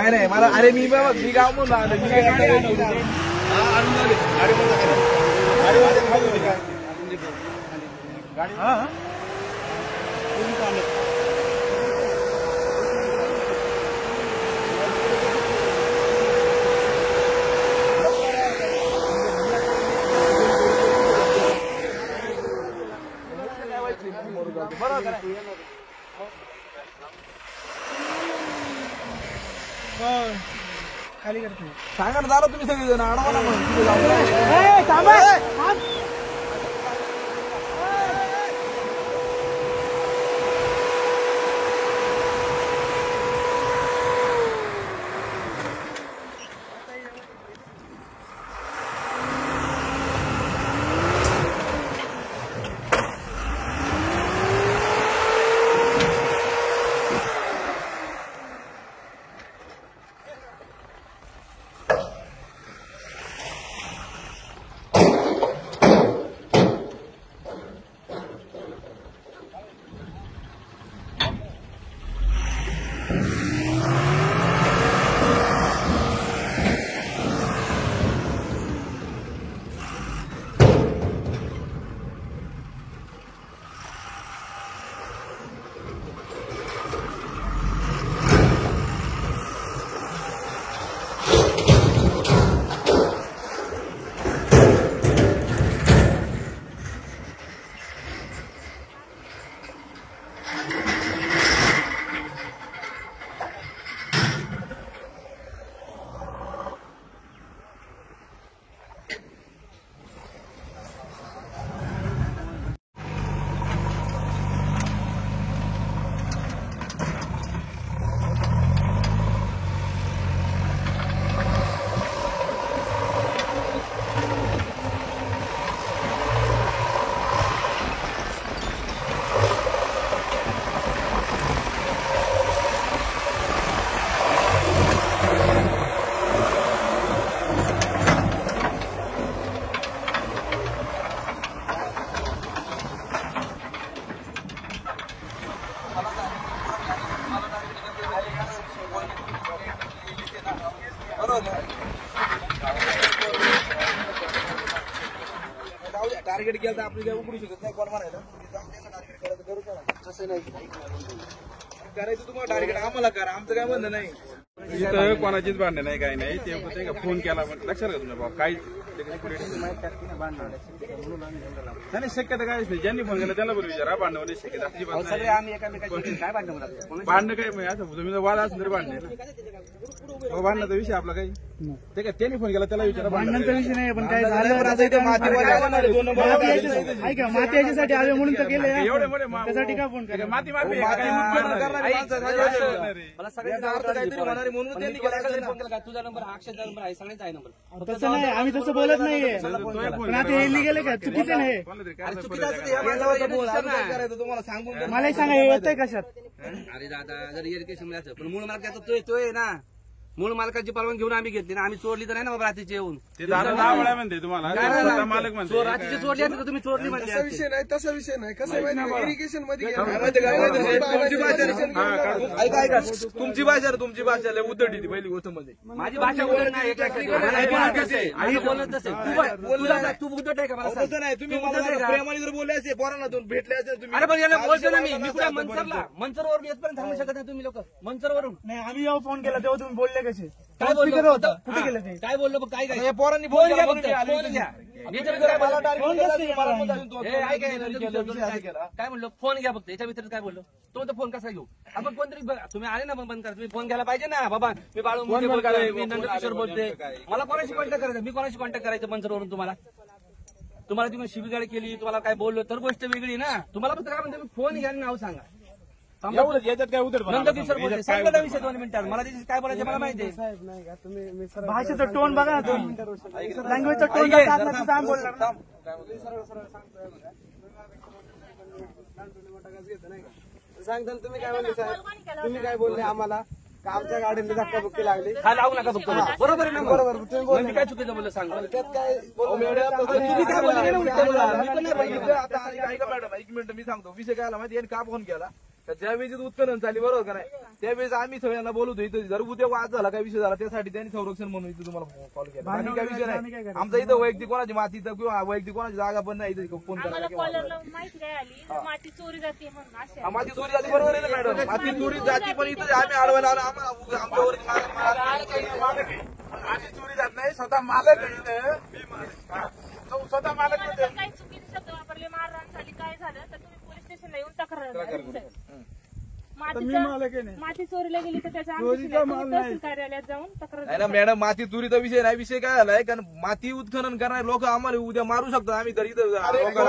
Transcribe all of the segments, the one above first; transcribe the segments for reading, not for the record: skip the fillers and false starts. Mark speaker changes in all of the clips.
Speaker 1: नाही मला अरे मी गाव म्हणून आलो खाली करते सांगा ना झालं तुम्ही सगळे जण अडवा ना म्हणून टार्गेट केलं तर आपली काय उघडू शकत नाही कोण म्हणायला टार्गेट करायचं करू का तसं नाही करायचं तुम्हाला टार्गेट आम्हाला करा आमचं काय म्हणणं नाही इथं कोणाचीच भांडण नाही काही नाही ते फोन केला लक्षात का तुमच्या बाबा काही नाही शक्यता काहीच नाही ज्यांनी फोन केला त्यांना बरं विचारा भांडण होण्याची शक्यता भांडणं काय असं तुम्ही वाद असेल तरी भांडण भांडणाचा विषय आपला काही ते काय त्यांनी फोन केला त्याला विचारा भांडणाचा विषय नाही पण काय झालं माती याच्यासाठी आले म्हणून तर गेले एवढे मोठे त्यासाठी काय फोन केला माती माती मला सगळ्यांना म्हणून त्यांनी फोन केला तुझा नंबर हा अक्षयचा नंबर आहे सगळ्यांचा आहे नंबर तसं नाही आम्ही तसं बोलत नाहीये पण आता हे लिगल काय चुकीचं नाही तुम्हाला सांगून मला सांगा हे येतंय कशात
Speaker 2: अरे दादा जर इरिगेशन मिळायचं पण मूळ मालकाचा तोय ना मूळ मालकाची परवानगी घेऊन आम्ही घेतली ना आम्ही चोरली तर नाही ना बाबा रात्रीची येऊन
Speaker 1: म्हणते तुम्हाला मालक म्हणतो
Speaker 2: रात्रीची चोरली तर तुम्ही चोरली म्हणजे
Speaker 3: तसा विषय नाही तसा विषय नाही कसं इरिगेशन मध्ये
Speaker 1: तुमची भाषा तुमची भाषा उद्धटी पहिली गोष्ट मध्ये
Speaker 2: माझी भाषा बोलत नाही तू उद्धट आहे का मला
Speaker 1: नाही तुम्ही प्रेमाने जर बोलले असे पोरांना भेटले असेल तुम्ही
Speaker 2: अरे पण याला बोलतो ना मी कुठे मंचरवरून येतपर्यंत थांबू शकत नाही तुम्ही लोक मंचरवरून
Speaker 3: नाही आम्ही जेव्हा फोन केला तेव्हा तुम्ही बोलले कसे
Speaker 2: काय बोललो
Speaker 3: होता कुठे गेलं ते
Speaker 2: काय बोललो काय काय
Speaker 1: पोरांनी
Speaker 2: फोन घ्या काय म्हणलो फोन घ्या फक्त याच्या व्यतिरिक्त काय बोललो तो फोन कसा घेऊ आपण कोणतरी तुम्ही आले ना बंद करा तुम्ही फोन घ्यायला पाहिजे ना बाबा मी बाळू मी नंदकिशोर बोलते मला कोणाशी कॉन्टॅक्ट करायचं मी कोणाशी कॉन्टॅक्ट करायचं मंचरवरून तुम्हाला तुम्ही शिवीगाळ केली तुम्हाला काय बोललो तर गोष्ट वेगळी ना तुम्हाला फक्त काय म्हणते फोन घ्या नाव सांगा
Speaker 1: याच्यात काय उतर
Speaker 2: नंदकिशोर बोलते सांगा विषय 2 मिनिटात मला त्याची काय बोलायचं मला माहिती आहे
Speaker 3: भाषेचा टोन बघा ना लँग्वेजचा टोन सांग बोलणार सांगता तुम्ही काय म्हणले साहेब तुम्ही काय बोलले आम्हाला आमच्या गाडीला धक्काबुक्की लागली
Speaker 2: हा लावू नका फक्त बरोबर आहे ना बरोबर तुम्ही काय चुकीचं बोललं सांग
Speaker 3: त्यात काय
Speaker 2: तुम्ही काय बोलले
Speaker 1: आता 1 मिनिट मी सांगतो विषय काय आला माहिती का फोन केला तर ज्यावेळेस उत्खनन झाली बरोबर का नाही त्यावेळेस आम्ही सगळ्यांना बोलतो इथं जर उद्या वाद झाला काय विषय झाला त्यासाठी त्यांनी संरक्षण म्हणून इथं तुम्हाला कॉल केला आणि काय विषय नाही आमचा इथं वैयक्तिक कोणाची मातीचा किंवा वैयक्तिक कोणाची जागा पण नाही इथं फोन
Speaker 4: आम्हाला
Speaker 1: करायला
Speaker 4: कॉलरला माहिती काय आली माती चोरी जाते म्हणून असे
Speaker 1: माती चोरी जाती बरोबर आहे ना मॅडम माती चोरी जाती पण इथं आम्ही अडवायला आलो आम्हाला आमच्यावरती
Speaker 5: आधी चोरी जात नाही स्वतः मालक आहे इथं. तो स्वतः मालक
Speaker 4: तुम्हाला
Speaker 5: म्हणजे
Speaker 4: जर काही चुकीचे शब्द वापरले मारहाण झाली काय झालं तर तुम्ही पोलीस स्टेशनला येऊन तक्रार माती चोरीला गेली तर त्याच्या तहसील कार्यालयात जाऊन तक्रार
Speaker 1: नाही ना मॅडम माती चोरीचा विषय नाही विषय काय झालाय कारण माती उत्खनन करणारे लोक आम्हाला उद्या मारू शकतात आम्ही तर इथं ऐका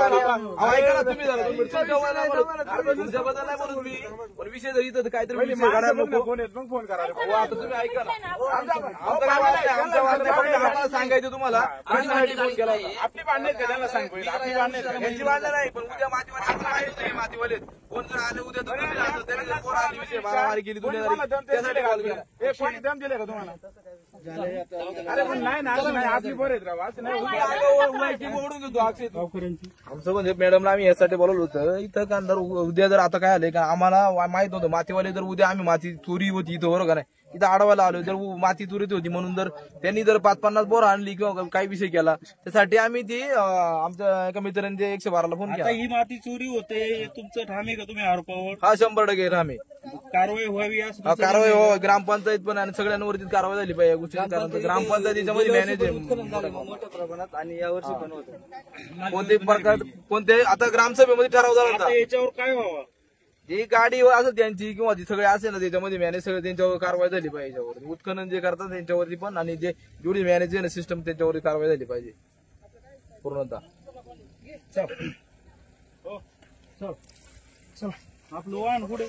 Speaker 1: ना तुम्ही जरा, तुमच्याबद्दल नाही बोलत मी पण विषय जर इथं काहीतरी विषय घडायला नको.
Speaker 5: फोन येत मग फोन करा
Speaker 1: हो, आता तुम्ही ऐका ना आमचा काय वाद नाही, आमचा वाद नाही, पण आम्हाला सांगायचं तुम्हाला कशासाठी फोन केला होता.
Speaker 5: आपली भांडणे आहेत का त्यांना सांग पहिले आपली भांडणे आहेत का?
Speaker 1: यांची भांडणं नाही पण उद्या मातीवाले आपल्याला माहिती नाही मातीवाले कोण जर आले उद्या तर तुम्ही राहता, त्याने जर कोण आले विषय मारामारी केली
Speaker 5: कोणी तुम्हाला दम
Speaker 1: त्यासाठी
Speaker 5: दिले
Speaker 1: कॉल
Speaker 5: का?
Speaker 1: केला.
Speaker 5: कोणी दम दिले का तुम्हाला अरे पण नाही ना असं नाही आपली बरं आहेत राव असं नाही
Speaker 1: ओढून घेतो अक्षय तू. आमचं म्हणजे मॅडमला आम्ही यासाठी बोलवलं होतं इथं का जर उद्या जर आता काय आलंय का आम्हाला माहित नव्हतं मातीवाले जर उद्या आम्ही माती चोरी होती इथं बरोबर का नाही इथं अडवायला आलो जर माती चोरी होती म्हणून जर त्यांनी जर 5-50 बोर आणली किंवा काही विषय केला त्यासाठी आम्ही ती आमच्या एका मित्रांनी 112ला फोन केला.
Speaker 6: ही माती चोरी होते तुमचं ठाम आहे का तुम्ही आरोपावर
Speaker 1: हा 100% आम्ही
Speaker 6: कारवाई व्हावी असं
Speaker 1: हा, कारवाई हो ग्रामपंचायत पण आणि सगळ्यांवरतीच कारवाई झाली पाहिजे या गोष्टी कारण ग्रामपंचायतीच्या मध्ये मॅनेज
Speaker 3: मोठ्या प्रमाणात आणि यावर्षी पण होतं
Speaker 1: कोणते प्रकार कोणते आता ग्रामसभेमध्ये ठराव झाला होता
Speaker 6: याच्यावर काय व्हावं
Speaker 1: जी गाडी असेल त्यांची किंवा ती सगळे असेल ना त्याच्यामध्ये मॅनेज सगळं त्यांच्यावर कारवाई झाली पाहिजे याच्यावर उत्खनन जे करतात त्यांच्यावरती पण आणि जे जेवढी मॅनेज आहे ना सिस्टम त्यांच्यावरती कारवाई झाली पाहिजे पूर्णतः.
Speaker 6: आपलं वाहन कुठे